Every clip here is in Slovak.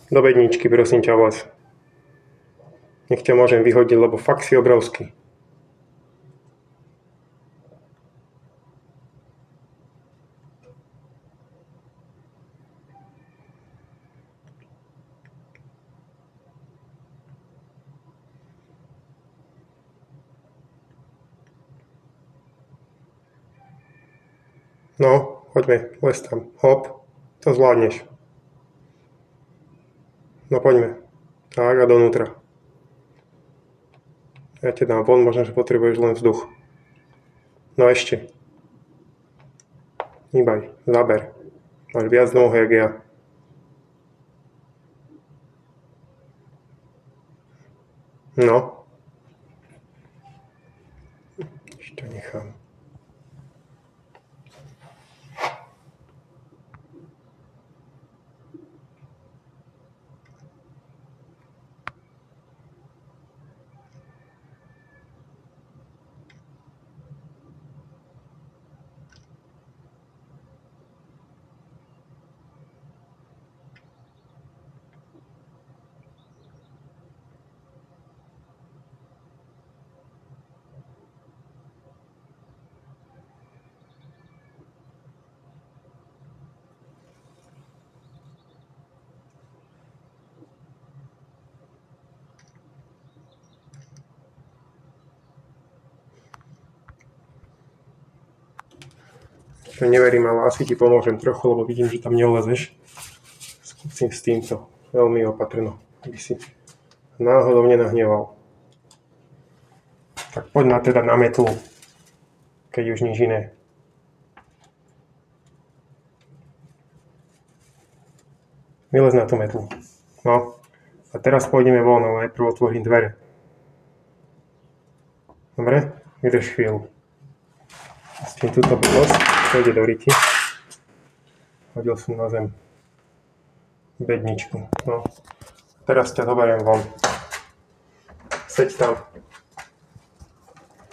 Do bedničky, prosím ťa vás. Nech ťa môžem vyhodiť, lebo fakt si obrovský. No, poďme, les tam. Hop, to zvládneš. No poďme. Tak a donútra. Ja ti dám von, možno, že potrebuješ len vzduch. No ešte. Hýbaj, zaber. Máš viac nôh, jak ja. No. Ešte nechám. Neverím, ale asi ti pomôžem trochu, lebo vidím, že tam neulezeš. Skúsim s týmto veľmi opatrno, aby si náhodou nenahneval. Tak poď teda na metlu, keď už nič iné. Vylez na tú metlu. No, a teraz pôjdeme von, ale najprv otvorím dvere. Dobre? Vydrž chvíľu. S tým túto blbosť pôjde do riti. Hodil som na zem bedničku. No. Teraz ťa zoberiem von. Seď tam.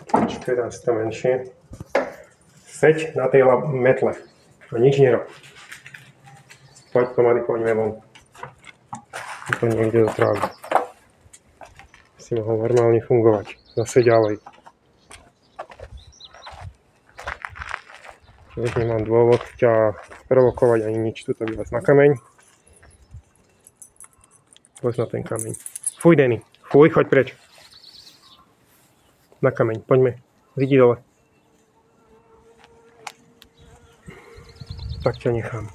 Počkaj, dám si to menšie. Seď na tej metle. A nič nerob. Poď pomaly, poďme von. To niekde do trávy. Si mohol normálne fungovať. Zase ďalej. Už nemám dôvod ťa provokovať ani nič. Tuto vylez na kameň. Vylez na ten kameň. Fuj, Denny. Fuj, choď preč. Na kameň, poďme. Zidi dole. Tak ťa nechám.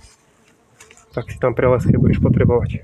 Tak si tam prelez, keď budeš potrebovať.